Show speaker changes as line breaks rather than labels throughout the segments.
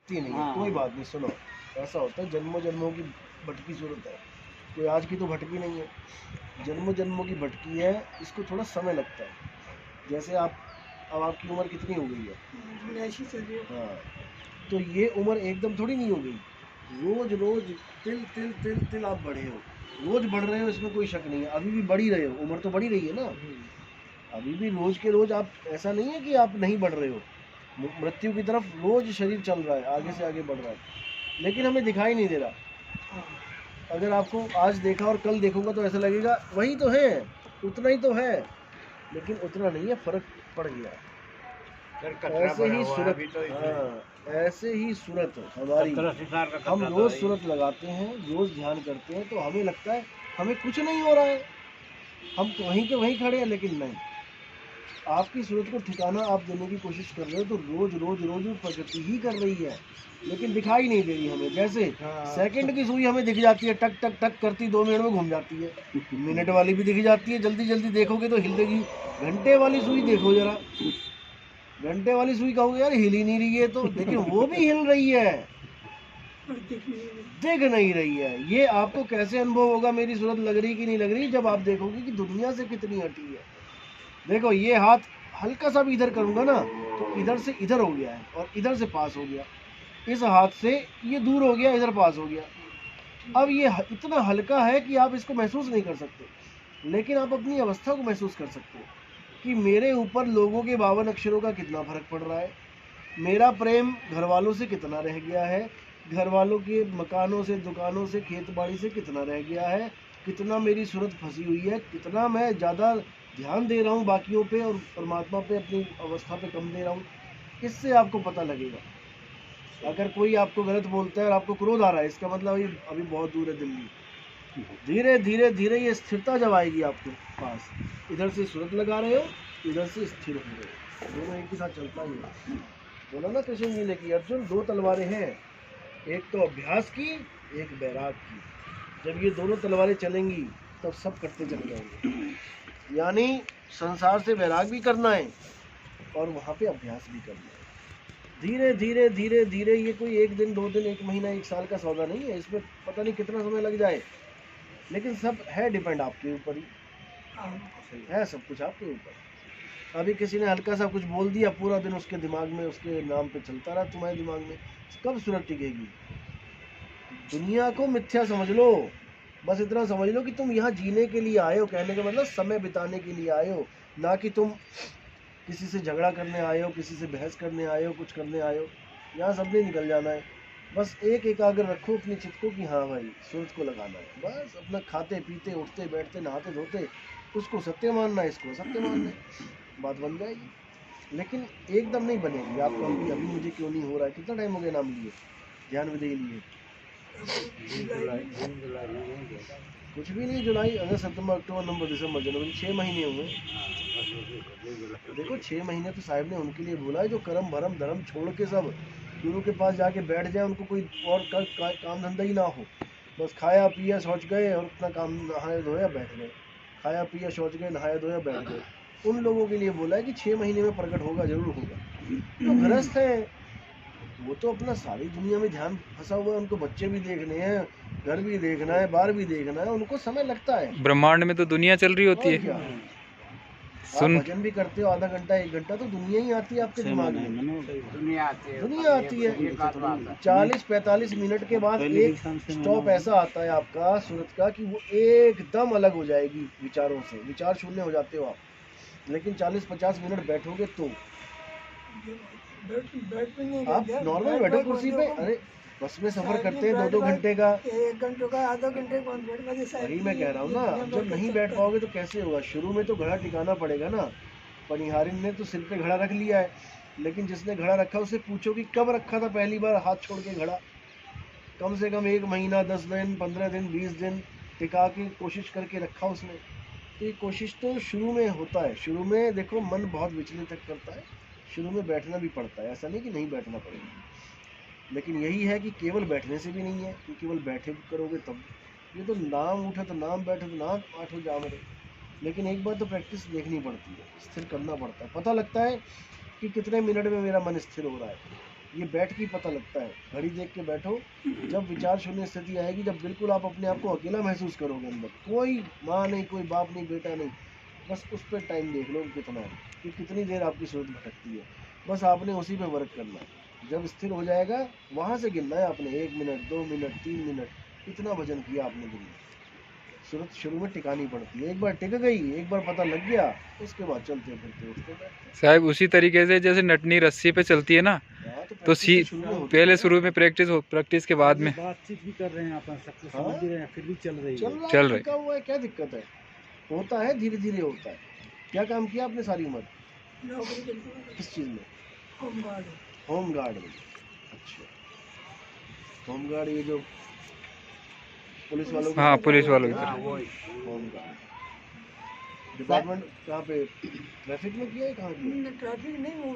भटकती नहीं है। कोई बात नहीं, सुनो, ऐसा होता है जन्मों जन्मों की भटकी सूरत है, कोई आज की तो भटकी नहीं है, जन्मों जन्मों की भटकी है, इसको थोड़ा समय लगता है। जैसे आप, अब आपकी उम्र कितनी हो गई है? हाँ, तो ये उम्र एकदम थोड़ी नहीं हो गई, रोज रोज तिल तिल तिल तिल आप बढ़े हो, रोज बढ़ रहे हो, इसमें कोई शक नहीं है। अभी भी बढ़ ही रहे हो, उम्र तो बढ़ी रही है ना, अभी भी रोज के रोज आप, ऐसा नहीं है कि आप नहीं बढ़ रहे हो, मृत्यु की तरफ रोज शरीर चल रहा है, आगे से आगे बढ़ रहा है, लेकिन हमें दिखाई नहीं दे रहा। अगर आपको आज देखा और कल देखूंगा तो ऐसा लगेगा वही तो है, उतना ही तो है, लेकिन उतना नहीं है, फर्क पड़ गया। ऐसे ही सूरत, हाँ, ऐसे ही सूरत हमारी, हम रोज सूरत लगाते हैं, रोज ध्यान करते हैं, तो हमें लगता है हमें कुछ नहीं हो रहा है, हम तो वहीं के वहीं खड़े हैं, लेकिन नहीं, आपकी सूरत को ठिकाना आप देने की कोशिश कर रहे हो, तो रोज रोज रोज प्रगति ही कर रही है, लेकिन दिखाई नहीं दे रही हमें। जैसे सेकंड की सुई हमें दिख जाती है, टक टक टक करती 2 मिनट में घूम जाती है, मिनट वाली भी दिख जाती है, जल्दी जल्दी देखोगे तो हिल देगी, घंटे वाली सुई देखो जरा, घंटे वाली सुई कहोगे यार हिल ही नहीं रही है, तो लेकिन वो भी हिल रही है, दिख नहीं रही है। ये आपको कैसे अनुभव होगा मेरी सूरत लग रही कि नहीं लग रही, जब आप देखोगे कि दुनिया से कितनी हटी है। देखो ये हाथ हल्का सा भी इधर करूंगा ना, तो इधर से इधर हो गया है और इधर से पास हो गया, इस हाथ से ये दूर हो गया, इधर पास हो गया। अब ये इतना हल्का है कि आप इसको महसूस नहीं कर सकते, लेकिन आप अपनी अवस्था को महसूस कर सकते हो कि मेरे ऊपर लोगों के 52 अक्षरों का कितना फर्क पड़ रहा है, मेरा प्रेम घर वालों से कितना रह गया है, घर वालों के मकानों से, दुकानों से, खेत बाड़ी से कितना रह गया है, कितना मेरी सूरत फंसी हुई है, कितना मैं ज़्यादा ध्यान दे रहा हूँ बाकियों पे और परमात्मा पे अपनी अवस्था पे कम दे रहा हूँ। इससे आपको पता लगेगा। अगर कोई आपको गलत बोलता है और आपको क्रोध आ रहा है, इसका मतलब ये अभी बहुत दूर है दिल्ली। धीरे धीरे धीरे ये स्थिरता जब आएगी आपके पास, इधर से सूरत लगा रहे हो, इधर से स्थिर हो रहे हो, दोनों एक ही साथ चलता ही है। बोला ना कृष्ण जी ने कि अर्जुन 2 तलवारें हैं, एक तो अभ्यास की, एक बैराग की, जब ये दोनों तलवारें चलेंगी तब सब कटते चले जाएंगे। यानी संसार से वैराग भी करना है और वहाँ पे अभ्यास भी करना है। धीरे धीरे धीरे धीरे, ये कोई 1 दिन 2 दिन 1 महीना 1 साल का सौदा नहीं है, इसमें पता नहीं कितना समय लग जाए, लेकिन सब है डिपेंड आपके ऊपर ही है, सब कुछ आपके ऊपर। अभी किसी ने हल्का सा कुछ बोल दिया, पूरा दिन उसके दिमाग में, उसके नाम पे चलता रहा तुम्हारे दिमाग में, कब सूरत टिकेगी? दुनिया को मिथ्या समझ लो, बस इतना समझ लो कि तुम यहाँ जीने के लिए आए हो, कहने का मतलब समय बिताने के लिए आए हो, ना कि तुम किसी से झगड़ा करने आए हो, किसी से बहस करने आए हो, कुछ करने आए हो। यहाँ सबने निकल जाना है, बस एक एकाग्र रखो अपनी चित्त को कि हाँ भाई सूरत को लगाना है, बस अपना खाते पीते उठते बैठते नहाते धोते उसको सत्य मानना है, इसको सत्य मानना है, बात बन जाएगी। लेकिन एकदम नहीं बनेगी। आप कहोगे अभी मुझे क्यों नहीं हो रहा है, कितना टाइम हो गया नाम लिए, ध्यान विधेय लिए? कुछ भी नहीं, जुलाई अगस्त सितंबर अक्टूबर नवंबर दिसंबर जनवरी, 6 महीने हुए। देखो 6 महीने तो साहिब ने उनके लिए बोला है जो कर्म भरम धर्म छोड़ के सब गुरु के पास जाके बैठ जाए, उनको कोई और काम धंधा ही ना हो, बस खाया पिया शौच गए और अपना काम, नहाया धोया बैठ गए, खाया पिया शौच गए नहाया धोया बैठ गए, उन लोगों के लिए बोला है कि 6 महीने में प्रकट होगा, जरूर होगा। जो गृहस्थ है वो तो अपना सारी दुनिया में ध्यान फंसा हुआ है, उनको बच्चे भी देखने हैं, घर भी देखना है, बाहर भी देखना है, उनको समय लगता है।
ब्रह्मांड में तो दुनिया चल रही होती है।
आप भजन भी करते हो आधा घंटा 1 घंटा, तो दुनिया ही आती है आपके दिमाग में, दुनिया आती है। 40-45 मिनट के बाद एक स्टॉप ऐसा आता है आपका सूरत का कि वो एकदम अलग हो जाएगी विचारों से, विचार शून्य हो जाते हो आप। लेकिन 40-50 मिनट बैठोगे तो आप नॉर्मल बैठो कुर्सी पे, अरे बस में सफर करते हैं 2-2 घंटे का,
1 घंटे का, आधा घंटे का
वही मैं कह रहा हूँ ना। जब नहीं बैठ पाओगे तो कैसे होगा? शुरू में तो घड़ा टिकाना पड़ेगा ना। पनिहारिन ने तो सिर पे घड़ा रख लिया है, लेकिन जिसने घड़ा रखा उसे पूछो कि कब रखा था पहली बार हाथ छोड़ के घड़ा। कम से कम 1 महीना, 10 दिन, 15 दिन, 20 दिन टिका के कोशिश करके रखा उसने। तो ये कोशिश तो शुरू में होता है। शुरू में देखो मन बहुत विचलित करता है, शुरू में बैठना भी पड़ता है, ऐसा नहीं कि नहीं बैठना पड़ेगा। लेकिन यही है कि केवल बैठने से भी नहीं है कि केवल बैठे करोगे तब। ये तो नाम उठे तो नाम, बैठे तो नाम, आठों जामरे। लेकिन एक बार तो प्रैक्टिस देखनी पड़ती है, स्थिर करना पड़ता है, पता लगता है कि कितने मिनट में मेरा मन स्थिर हो रहा है। ये बैठ के ही पता लगता है। घड़ी देख के बैठो, जब विचार शून्य स्थिति आएगी, जब बिल्कुल आप अपने आप को अकेला महसूस करोगे, अंदर कोई माँ नहीं, कोई बाप नहीं, बेटा नहीं, बस उस पर टाइम देख लो कितना है, कि कितनी देर आपकी सूरत भटकती है। बस आपने उसी पे वर्क करना है। जब स्थिर हो जाएगा, वहाँ से गिनना है आपने, 1 मिनट, 2 मिनट, 3 मिनट, कितना भजन किया आपने दिन में। सूरत शुरू में टिकानी पड़ती है, एक बार टिक गई, एक बार पता लग गया, उसके बाद चलते फिरते उठते बैठते।
साहब उसी तरीके से जैसे नटनी रस्सी पे चलती है ना,
हाँ, तो
तो
practice शुरू में होती
पहले
है।
शुरू में प्रैक्टिस के बाद में
बातचीत भी कर रहे हैं, अपन सब कुछ
हाँ?
समझ भी रहे हैं, फिर भी चल रही
चल
है।
रहा
चल
है,
रही।
टिका हुआ है, क्या दिक्कत है? होता है, धीरे धीरे होता है। क्या काम किया आपने सारी उम्र?
नौकरी करती हूँ,
किस चीज़ में?
होमगार्ड।
होम गार्ड में। अच्छा, होम गार्ड ये जो पुलिस वालों की
हाँ,
तरह
पुलिस वालों की
होती है,
हाँ वही।
Home guard. डिपार्टमेंट कहाँ पे? ट्रैफिक में किया है, कहाँ किया?
ट्रैफिक नहीं, वो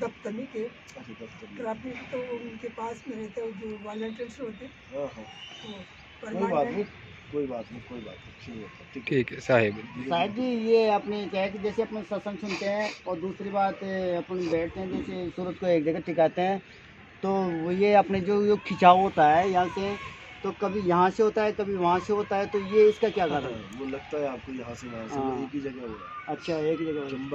दफ्तर में थे।
अच्छा, दफ्तर में।
ट्रैफिक तो उनके पास में रहते हैं, जो वॉलंटियर्स होते हैं,
हाँ हाँ,
वो
कोई बात
permanent-
नहीं, कोई बात नहीं, कोई बात नहीं, शुरू होता है, ठीक है।
ठीक है साहिब।
साहिब जी, ये आपने क्या है कि जैसे अपन सत्संग सुनते हैं और दूसरी बात अपन बैठते हैं, जैसे सूरत को एक जगह टिकाते हैं, तो वो ये अपने जो खिंचाव होता है यहाँ से, तो कभी यहाँ से होता है, कभी वहाँ से होता है, तो ये इसका क्या कारण है?
वो लगता है आपको यहाँ से वहाँ से,
हाँ।
वो एक ही जगह हो रहा है।
अच्छा, एक ही जगह।
चंबा